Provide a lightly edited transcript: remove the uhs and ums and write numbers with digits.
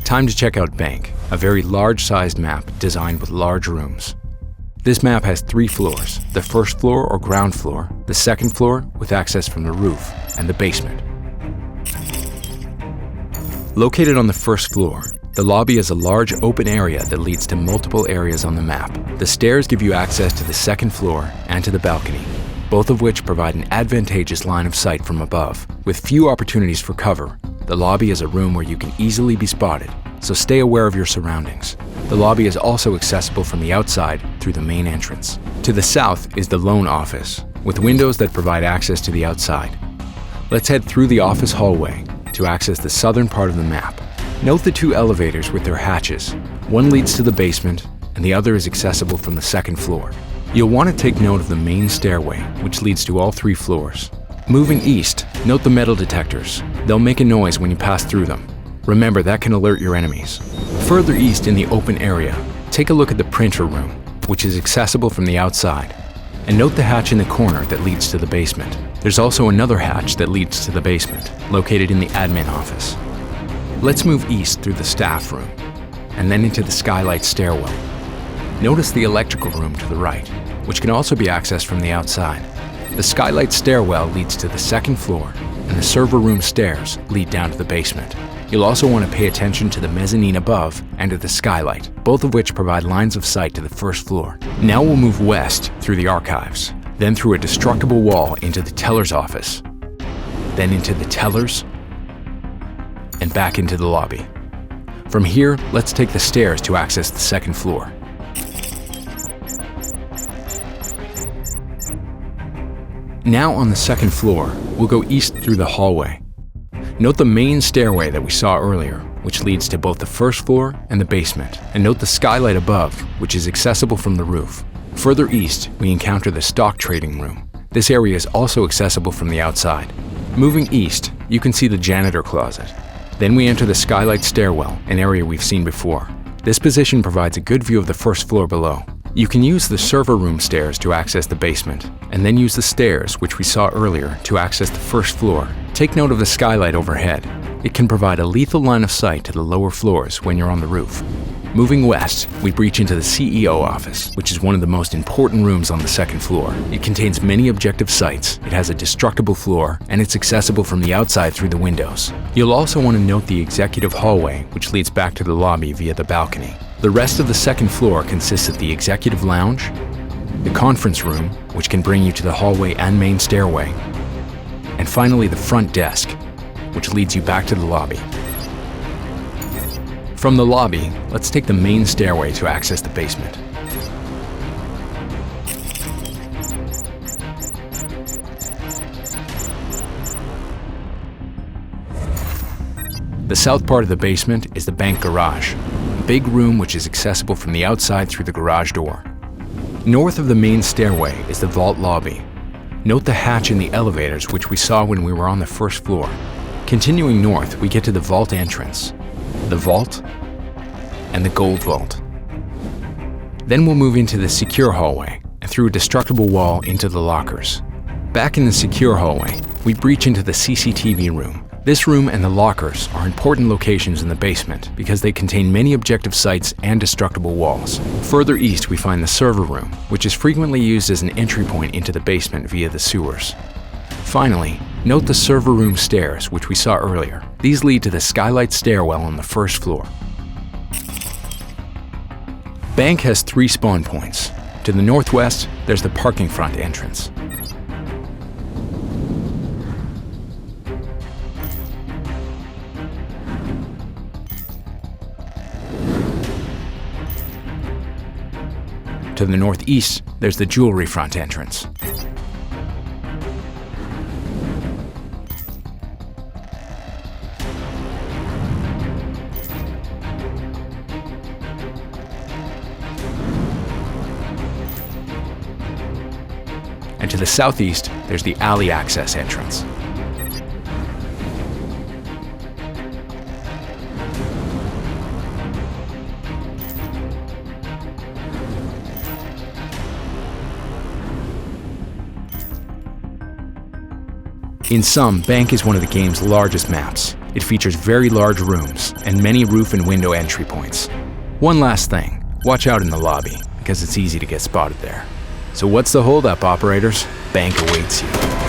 Time to check out Bank, a very large-sized map designed with large rooms. This map has 3 floors, the first floor or ground floor, the second floor with access from the roof, and the basement. Located on the first floor, the lobby is a large open area that leads to multiple areas on the map. The stairs give you access to the second floor and to the balcony, both of which provide an advantageous line of sight from above. With few opportunities for cover, the lobby is a room where you can easily be spotted, so stay aware of your surroundings. The lobby is also accessible from the outside through the main entrance. To the south is the loan office, with windows that provide access to the outside. Let's head through the office hallway to access the southern part of the map. Note the 2 elevators with their hatches. One leads to the basement, and the other is accessible from the second floor. You'll want to take note of the main stairway, which leads to all 3 floors. Moving east, note the metal detectors. They'll make a noise when you pass through them. Remember, that can alert your enemies. Further east in the open area, take a look at the printer room, which is accessible from the outside. And note the hatch in the corner that leads to the basement. There's also another hatch that leads to the basement, located in the admin office. Let's move east through the staff room, and then into the skylight stairwell. Notice the electrical room to the right, which can also be accessed from the outside. The skylight stairwell leads to the second floor, and the server room stairs lead down to the basement. You'll also want to pay attention to the mezzanine above and to the skylight, both of which provide lines of sight to the first floor. Now we'll move west through the archives, then through a destructible wall into the teller's office, then into the tellers, and back into the lobby. From here, let's take the stairs to access the second floor. Now on the second floor, we'll go east through the hallway. Note the main stairway that we saw earlier, which leads to both the first floor and the basement, and note the skylight above, which is accessible from the roof. Further east, we encounter the stock trading room. This area is also accessible from the outside. Moving east, you can see the janitor closet. Then we enter the skylight stairwell, an area we've seen before. This position provides a good view of the first floor below. You can use the server room stairs to access the basement, and then use the stairs, which we saw earlier, to access the first floor. Take note of the skylight overhead. It can provide a lethal line of sight to the lower floors when you're on the roof. Moving west, we breach into the CEO office, which is one of the most important rooms on the second floor. It contains many objective sights, it has a destructible floor, and it's accessible from the outside through the windows. You'll also want to note the executive hallway, which leads back to the lobby via the balcony. The rest of the second floor consists of the executive lounge, the conference room, which can bring you to the hallway and main stairway, and finally the front desk, which leads you back to the lobby. From the lobby, let's take the main stairway to access the basement. The south part of the basement is the bank garage, a big room which is accessible from the outside through the garage door. North of the main stairway is the vault lobby. Note the hatch in the elevators which we saw when we were on the first floor. Continuing north, we get to the vault entrance, the vault, and the gold vault. Then we'll move into the secure hallway and through a destructible wall into the lockers. Back in the secure hallway, we breach into the CCTV room. This room and the lockers are important locations in the basement because they contain many objective sights and destructible walls. Further east, we find the server room, which is frequently used as an entry point into the basement via the sewers. Finally, note the server room stairs, which we saw earlier. These lead to the skylight stairwell on the first floor. Bank has 3 spawn points. To the northwest, there's the parking front entrance. To the northeast, there's the jewelry front entrance. And to the southeast, there's the alley access entrance. In sum, Bank is one of the game's largest maps. It features very large rooms and many roof and window entry points. One last thing, watch out in the lobby, because it's easy to get spotted there. So what's the holdup, operators? Bank awaits you.